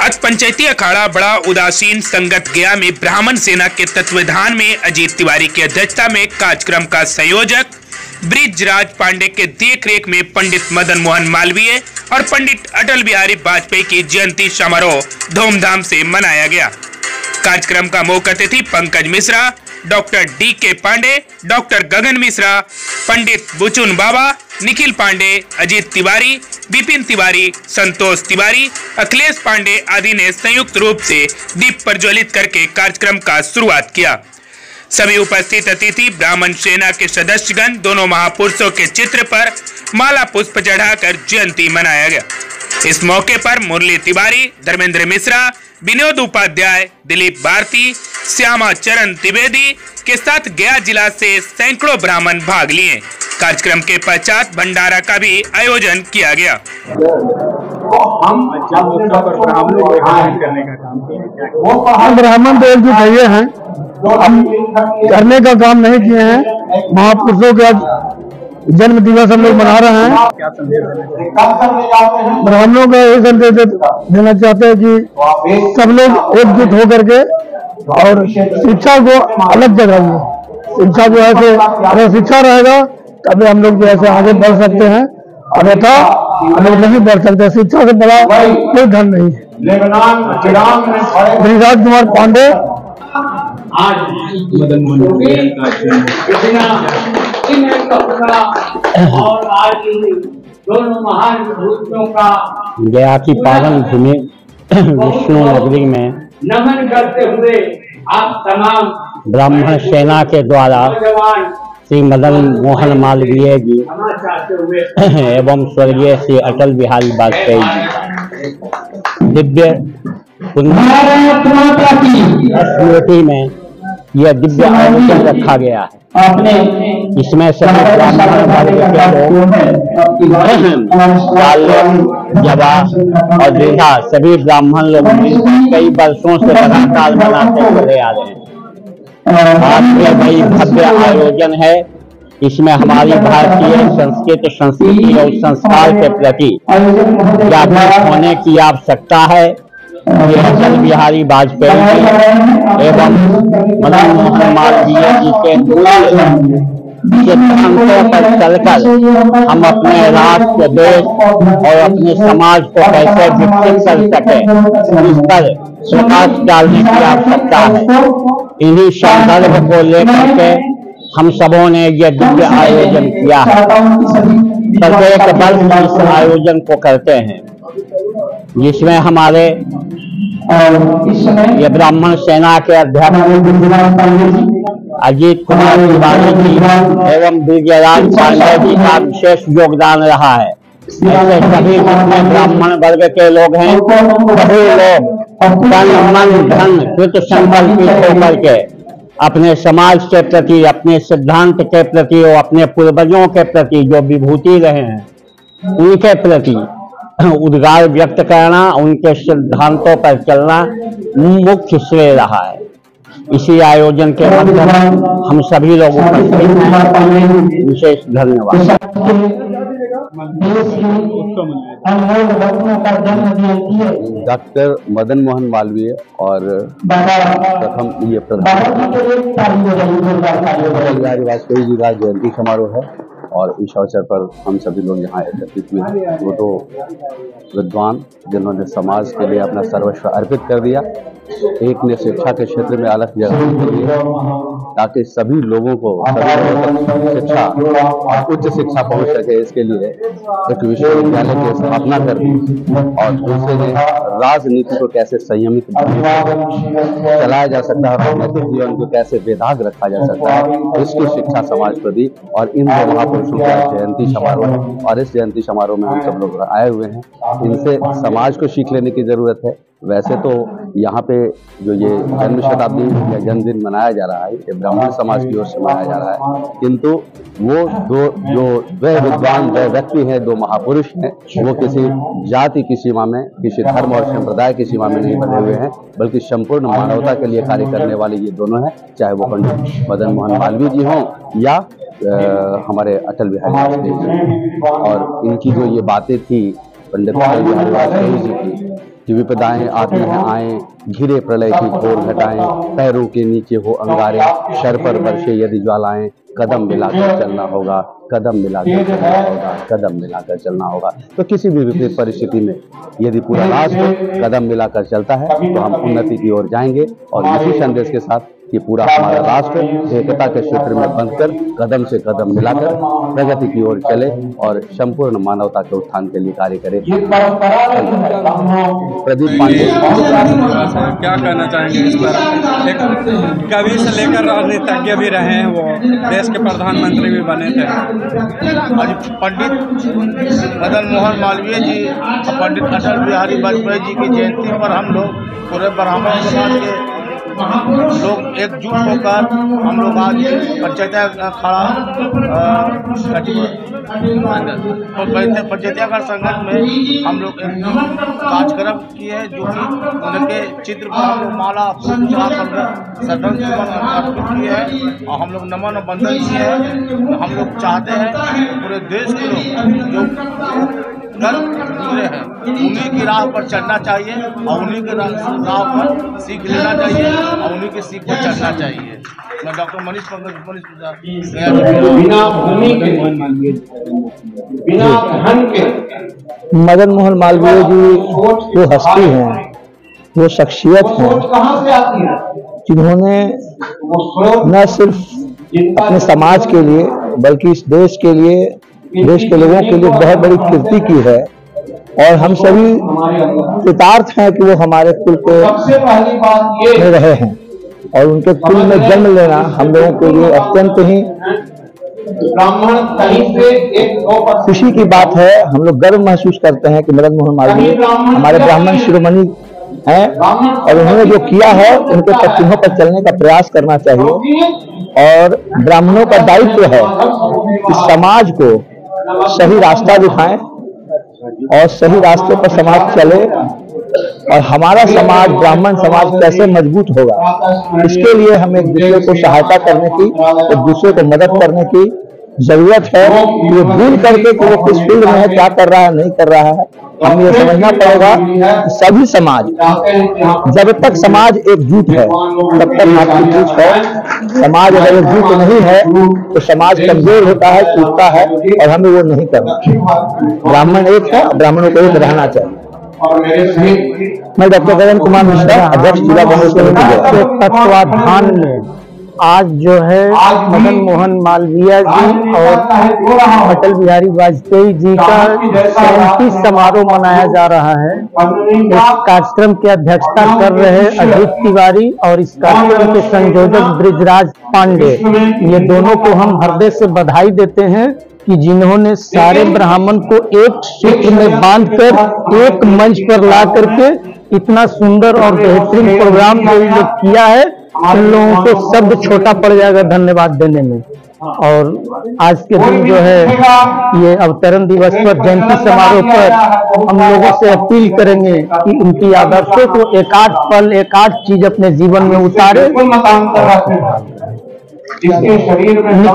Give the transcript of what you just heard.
आज पंचायती अखाड़ा बड़ा उदासीन संगत गया में ब्राह्मण सेना के तत्वावधान में अजीत तिवारी की अध्यक्षता में कार्यक्रम का संयोजक ब्रिजराज पांडे के देखरेख में पंडित मदन मोहन मालवीय और पंडित अटल बिहारी वाजपेयी की जयंती समारोह धूमधाम से मनाया गया। कार्यक्रम का मुख्य अतिथि Pankaj Mishra, doctor D K. Pandey, doctor Gagan Mishra, Pandit Buchun Baba, Nikhil Pandey, Ajit Tiwari, Vipin Tiwari, Santosh Tiwari, Akhilesh Pandey आदि ने संयुक्त रूप से दीप प्रज्वलित करके कार्यक्रम का शुरुआत किया। सभी उपस्थित अतिथि ब्राह्मण सेना के सदस्यगण दोनों महापुरुषों के चित्र पर माला पुष्प चढ़ाकर जयंती मनाया गया। इस मौके पर मुरली तिवारी, धर्मेंद्र मिश्रा, विनोद उपाध्याय, दिलीप भारती, श्यामा चरण त्रिवेदी के साथ गया जिला से सैकड़ों ब्राह्मण भाग लिए। कार्यक्रम के पश्चात भंडारा का भी आयोजन किया गया। हम ब्राह्मण तो एकजुट हुए हैं, हम करने का काम नहीं किए हैं। महापुरुषों का जन्म दिवस हम लोग मना रहे हैं। ब्राह्मणों का यही संदेश देना चाहते हैं कि सब लोग एकजुट होकर के और शिक्षा को अलग जगह शिक्षा जो है अगर शिक्षा रहेगा तभी हम लोग जो है आगे बढ़ सकते हैं, अन्यथा हम लोग नहीं बढ़ सकते। शिक्षा से बड़ा कोई धन नहीं है। ब्रिजराज कुमार पांडे मदन मोहन और आज दोनों महान विभूतियों का गया की पावन भूमि विष्णु नगरी में नमन करते हुए आप तमाम ब्राह्मण सेना के द्वारा श्री मदन मोहन मालवीय जी एवं स्वर्गीय श्री अटल बिहारी वाजपेयी जी दिव्य स्मृति में यह दिव्य आयोजन रखा गया है। इसमें सभी ब्राह्मण वर्ग के लोग जवा और वृद्धा सभी ब्राह्मण लोग कई वर्षों से लगातार मनाते चले आ रहे हैं। आज यह बड़ी भव्य आयोजन है। इसमें हमारी भारतीय संस्कृति और संस्कार के प्रति जागरूक होने की आवश्यकता है। अटल बिहारी वाजपेयी जी एवं मदन मोहन मालवीय जी के सिद्धांतों पर चलकर हम अपने राष्ट्र, देश और अपने समाज को कैसे विकसित कर सके, इस पर प्रकाश डालने की आवश्यकता है। इन्हीं संदर्भ को लेकर के हम सबों ने यह दिव्य आयोजन किया है। प्रत्येक वर्ष इस आयोजन को करते हैं, जिसमें हमारे ये ब्राह्मण सेना के अध्यक्ष अजीत कुमार तिवारी जी एवं ब्रिजराज पांडे जी का विशेष योगदान रहा है। ऐसे सभी जितने ब्राह्मण वर्ग के लोग हैं, सभी लोग तन मन धन कृत संकल्पित होकर के अपने समाज के प्रति, अपने सिद्धांत के प्रति और अपने पूर्वजों के प्रति जो विभूति रहे हैं उनके प्रति उद्गार व्यक्त करना, उनके सिद्धांतों पर चलना मुख्य श्रेय रहा है। इसी आयोजन के माध्यम हम सभी लोग उपस्थित हैं। विशेष धन्यवाद। डॉक्टर मदन मोहन मालवीय और प्रथम ये प्रधानमंत्री अटल बिहारी वाजपेयी जी का जयंती समारोह है और इस अवसर पर हम सभी लोग यहाँ एकत्रित हुए हैं। वो तो विद्वान जिन्होंने समाज के लिए अपना सर्वस्व अर्पित कर दिया, एक ने शिक्षा के क्षेत्र में अलग जगह कर दिया ताकि सभी लोगों को शिक्षा और उच्च शिक्षा पहुंच सके। इसके लिए एक विश्वविद्यालय की स्थापना कर दी और दूसरे ने राजनीति को कैसे संयमित चलाया जा सकता है और राजनीतिक जीवन को कैसे बेदाग रखा जा सकता है, इसकी शिक्षा समाज को दी। और इन दो महापुरुषों का जयंती समारोह और इस जयंती समारोह में हम सब लोग आए हुए हैं। इनसे समाज को सीख लेने की जरूरत है। वैसे तो यहाँ पे जो ये जन्म शताब्दी या जन्मदिन मनाया जा रहा है ये ब्राह्मण समाज की ओर से मनाया जा रहा है, किंतु वो दो विद्वान व्यक्ति हैं, दो महापुरुष हैं, वो किसी जाति की सीमा में, किसी धर्म और संप्रदाय की सीमा में नहीं बने हुए हैं, बल्कि संपूर्ण मानवता के लिए कार्य करने वाले ये दोनों हैं। चाहे वो पंडित मदन मोहन मालवीय जी हों या हमारे अटल बिहारी वाजपेयी जी। और इनकी जो ये बातें थी पंडित अटल बिहारी वाजपेयी जी की, कि विपदाएं आती हैं आए, घिरे प्रलय की घोर घटाएं, पैरों के नीचे हो अंगारे, शर पर बरसे यदि ज्वालाएं, कदम मिलाकर चलना होगा, कदम मिलाकर चलना होगा, कदम मिलाकर चलना होगा। तो किसी भी विपरीत परिस्थिति में यदि पूरा राष्ट्र कदम मिलाकर चलता है तो हम उन्नति की ओर जाएंगे। और इसी संदेश के साथ कि पूरा हमारा राष्ट्र एकता के क्षेत्र में बंधकर कदम से कदम मिलाकर प्रगति की ओर चले और संपूर्ण मानवता के उत्थान के लिए कार्य करे। प्रदीप पांडे क्या कहना चाहेंगे इस पर? एक कवि से लेकर राजनीतिज्ञ भी रहे हैं, वो देश के प्रधानमंत्री भी बने थे। आज पंडित मदन मोहन मालवीय जी, पंडित अटल बिहारी वाजपेयी जी की जयंती पर हम लोग पूरे ब्राह्मण समाज के लोग एकजुट होकर हम लोग आज पंचायती घर संगठन में हम लोग कार्यक्रम किए हैं, जो कि उनके चित्र पर हम लोग माला श्रद्धांजलि अर्पित किए हैं और हम लोग नमन और बंधन किए हैं। हम लोग चाहते हैं पूरे देश के लोग जो गुजरे हैं उन्हीं की राह पर चलना चाहिए और उन्हीं के राह पर सीख लेना चाहिए और उन्हीं की सीख पर चलना चाहिए। मैं डॉक्टर मनीष मदन मोहन मालवीय जी वो हस्ती हैं, वो शख्सियत हैं जिन्होंने न सिर्फ अपने समाज के लिए बल्कि इस देश के लिए, देश के लोगों के लिए बहुत बड़ी कीर्ति की है। और हम सभी कृतार्थ हैं कि वो हमारे कुल में रहे हैं और उनके कुल में जन्म लेना हम लोगों के लिए अत्यंत ही खुशी की बात है। हम लोग गर्व महसूस करते हैं कि मदन मोहन मालवीय हमारे ब्राह्मण शिरोमणि हैं और उन्होंने जो किया है उनके पत्तियों पर चलने का प्रयास करना चाहिए। और ब्राह्मणों का दायित्व है कि समाज को सही रास्ता दिखाएं और सही रास्ते पर समाज चले। और हमारा समाज, ब्राह्मण समाज कैसे मजबूत होगा, इसके लिए हमें एक दूसरे को सहायता करने की, एक दूसरे को मदद करने की जरूरत है। ये भूल करके कि वो किस फील्ड में है, क्या कर रहा है, नहीं कर रहा है, हमें ये समझना पड़ेगा कि सभी समाज, जब तक समाज एकजुट है तब तक मातृभूत है। समाज अगर एकजुट नहीं है तो समाज कमजोर होता है, टूटता है और हमें वो नहीं करना। ब्राह्मण एक है, ब्राह्मणों को एक रहना चाहिए। मैं डॉक्टर करण कुमार मिश्रा, अध्यक्ष जिला कांग्रेस कमेटी के तत्वाधान में आज जो है मदन मोहन मालवीय जी और अटल बिहारी वाजपेयी जी का जयंती समारोह मनाया जा रहा है। इस कार्यक्रम की अध्यक्षता कर रहे अजीत तिवारी और इस कार्यक्रम के संयोजक ब्रिजराज पांडे, ये दोनों को हम हृदय से बधाई देते हैं कि जिन्होंने सारे ब्राह्मण को एक सूत्र में बांधकर एक मंच पर ला करके इतना सुंदर और बेहतरीन प्रोग्राम जो ये किया है, उन लोगों को शब्द छोटा पड़ जाएगा धन्यवाद देने में। और आज के दिन जो है ये अवतरण दिवस पर, जयंती समारोह पर हम लोगों से अपील करेंगे कि उनकी आदर्शों को एक आध पल, एक आध चीज अपने जीवन में उतारे।